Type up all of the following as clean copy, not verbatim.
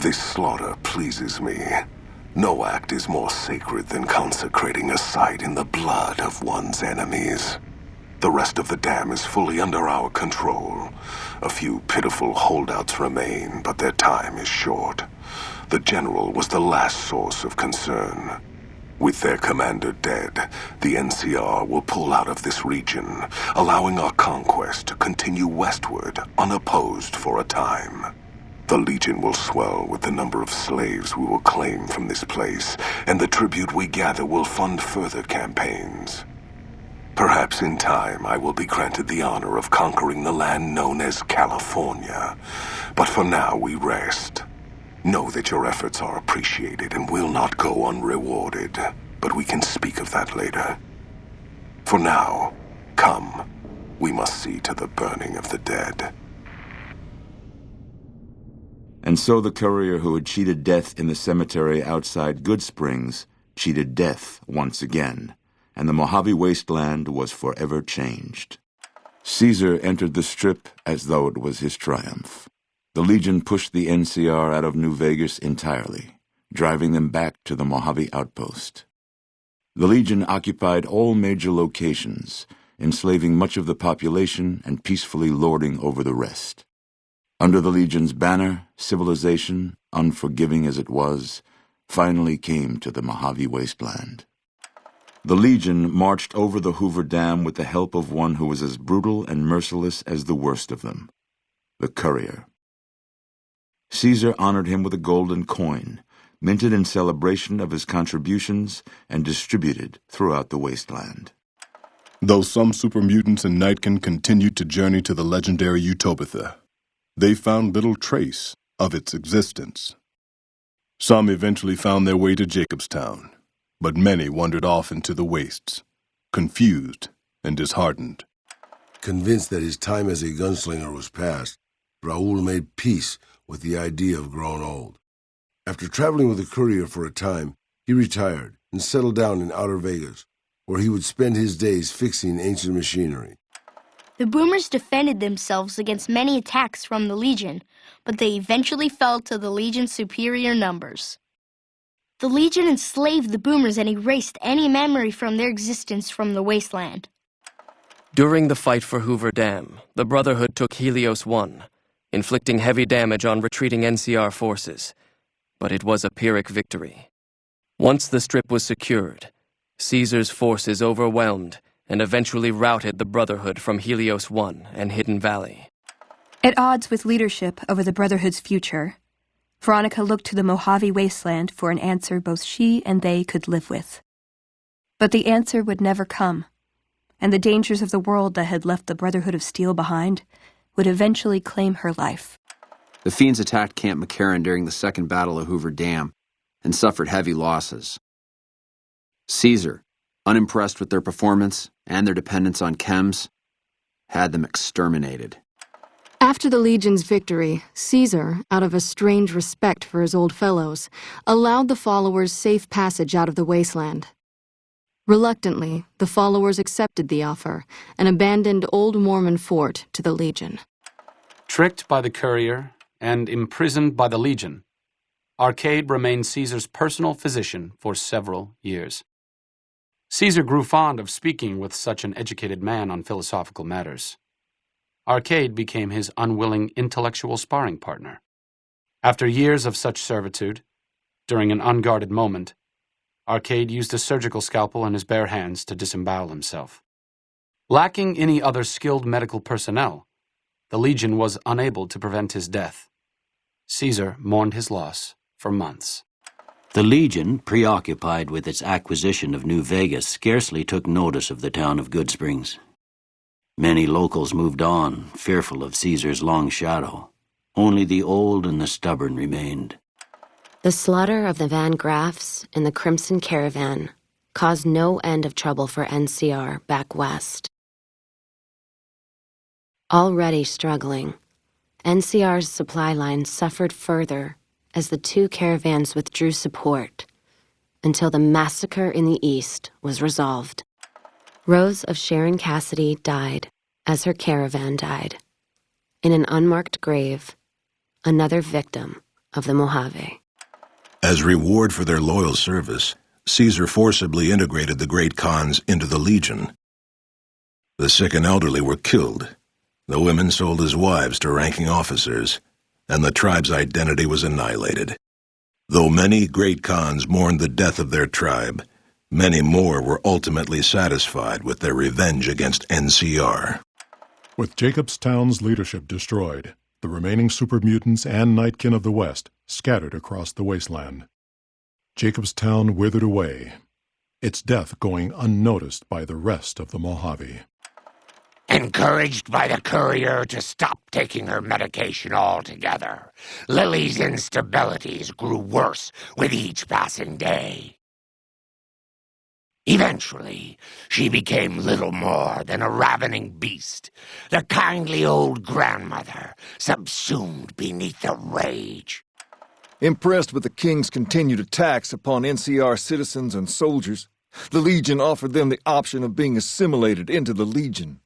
This slaughter pleases me. No act is more sacred than consecrating a site in the blood of one's enemies. The rest of the dam is fully under our control. A few pitiful holdouts remain, but their time is short. The general was the last source of concern. With their commander dead, the NCR will pull out of this region, allowing our conquest to continue westward unopposed for a time. The Legion will swell with the number of slaves we will claim from this place, and the tribute we gather will fund further campaigns. Perhaps in time I will be granted the honor of conquering the land known as California. But for now we rest. Know that your efforts are appreciated and will not go unrewarded, but we can speak of that later. For now, come. We must see to the burning of the dead. And so the courier who had cheated death in the cemetery outside Good Springs cheated death once again, and the Mojave wasteland was forever changed. Caesar entered the Strip as though it was his triumph. The Legion pushed the NCR out of New Vegas entirely, driving them back to the Mojave outpost. The Legion occupied all major locations, enslaving much of the population and peacefully lording over the rest. Under the Legion's banner, civilization, unforgiving as it was, finally came to the Mojave wasteland. The Legion marched over the Hoover Dam with the help of one who was as brutal and merciless as the worst of them, the courier. Caesar honored him with a golden coin, minted in celebration of his contributions and distributed throughout the wasteland. Though some super mutants in Nightkin continued to journey to the legendary Utopia, they found little trace of its existence. Some eventually found their way to Jacobstown, but many wandered off into the wastes, confused and disheartened. Convinced that his time as a gunslinger was past, Raoul made peace with the idea of growing old. After traveling with the courier for a time, he retired and settled down in Outer Vegas, where he would spend his days fixing ancient machinery. The Boomers defended themselves against many attacks from the Legion, but they eventually fell to the Legion's superior numbers. The Legion enslaved the Boomers and erased any memory from their existence from the wasteland. During the fight for Hoover Dam, the Brotherhood took Helios 1, inflicting heavy damage on retreating NCR forces, but it was a Pyrrhic victory. Once the Strip was secured, Caesar's forces overwhelmed and eventually routed the Brotherhood from Helios 1 and Hidden Valley. At odds with leadership over the Brotherhood's future, Veronica looked to the Mojave wasteland for an answer both she and they could live with. But the answer would never come, and the dangers of the world that had left the Brotherhood of Steel behind would eventually claim her life. The Fiends attacked Camp McCarran during the Second Battle of Hoover Dam and suffered heavy losses. Caesar, unimpressed with their performance and their dependence on chems, had them exterminated. After the Legion's victory, Caesar, out of a strange respect for his old fellows, allowed the followers safe passage out of the wasteland. Reluctantly, the followers accepted the offer and abandoned Old Mormon Fort to the Legion. Tricked by the courier and imprisoned by the Legion, Arcade remained Caesar's personal physician for several years. Caesar grew fond of speaking with such an educated man on philosophical matters. Arcade became his unwilling intellectual sparring partner. After years of such servitude, during an unguarded moment, Arcade used a surgical scalpel in his bare hands to disembowel himself. Lacking any other skilled medical personnel, the Legion was unable to prevent his death. Caesar mourned his loss for months. The Legion, preoccupied with its acquisition of New Vegas, scarcely took notice of the town of Good Springs. Many locals moved on, fearful of Caesar's long shadow. Only the old and the stubborn remained. The slaughter of the Van Graffs and the Crimson Caravan caused no end of trouble for NCR back west. Already struggling, NCR's supply line suffered further as the two caravans withdrew support until the massacre in the east was resolved. Rose of Sharon Cassidy died as her caravan died. In an unmarked grave, another victim of the Mojave. As reward for their loyal service, Caesar forcibly integrated the great Khans into the Legion. The sick and elderly were killed, the women sold as wives to ranking officers, and the tribe's identity was annihilated. Though many great Khans mourned the death of their tribe, many more were ultimately satisfied with their revenge against NCR. With Jacobstown's leadership destroyed, the remaining supermutants and Nightkin of the West scattered across the wasteland. Jacobstown withered away, its death going unnoticed by the rest of the Mojave. Encouraged by the courier to stop taking her medication altogether, Lily's instabilities grew worse with each passing day. Eventually, she became little more than a ravening beast, the kindly old grandmother subsumed beneath the rage. Impressed with the King's continued attacks upon NCR citizens and soldiers, the Legion offered them the option of being assimilated into the Legion.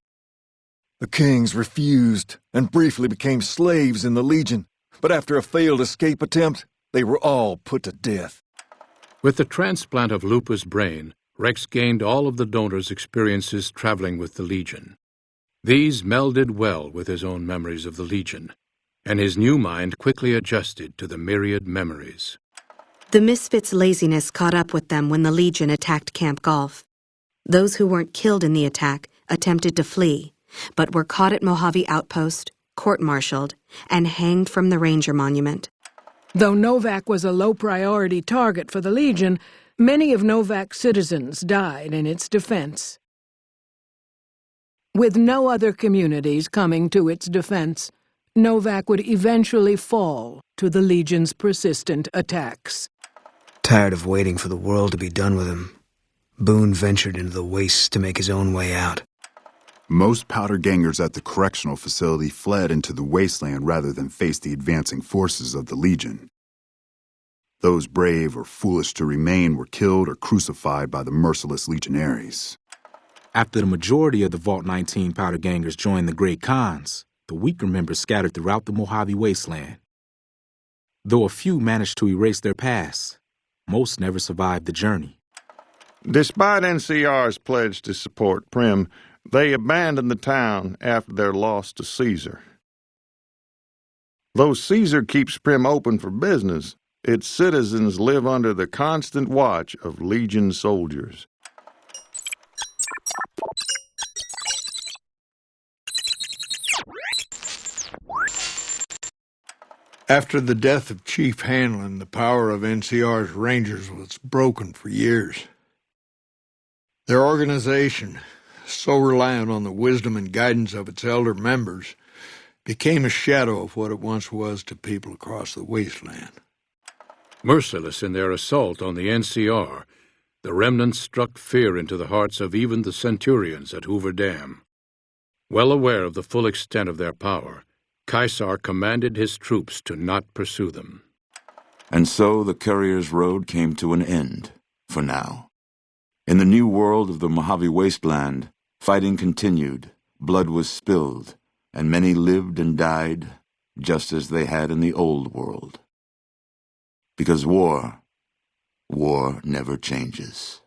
The Kings refused and briefly became slaves in the Legion, but after a failed escape attempt, they were all put to death. With the transplant of Lupa's brain, Rex gained all of the donor's experiences traveling with the Legion. These melded well with his own memories of the Legion, and his new mind quickly adjusted to the myriad memories. The Misfits' laziness caught up with them when the Legion attacked Camp Golf. Those who weren't killed in the attack attempted to flee, but were caught at Mojave Outpost, court-martialed, and hanged from the Ranger Monument. Though Novak was a low-priority target for the Legion, many of Novak's citizens died in its defense. With no other communities coming to its defense, Novak would eventually fall to the Legion's persistent attacks. Tired of waiting for the world to be done with him, Boone ventured into the wastes to make his own way out. Most powder gangers at the correctional facility fled into the wasteland rather than face the advancing forces of the Legion. Those brave or foolish to remain were killed or crucified by the merciless legionaries. After the majority of the Vault 19 powder gangers joined the Great Khans, the weaker members scattered throughout the Mojave wasteland. Though a few managed to erase their past, most never survived the journey. Despite NCR's pledge to support Prim, they abandoned the town after their loss to Caesar. Though Caesar keeps Prim open for business, its citizens live under the constant watch of Legion soldiers. After the death of Chief Hanlon, the power of NCR's Rangers was broken for years. Their organization, so reliant on the wisdom and guidance of its elder members, became a shadow of what it once was to people across the wasteland. Merciless in their assault on the NCR, the remnants struck fear into the hearts of even the centurions at Hoover Dam. Well aware of the full extent of their power, Caesar commanded his troops to not pursue them. And so the courier's road came to an end, for now. In the new world of the Mojave Wasteland, fighting continued, blood was spilled, and many lived and died just as they had in the old world. Because war never changes.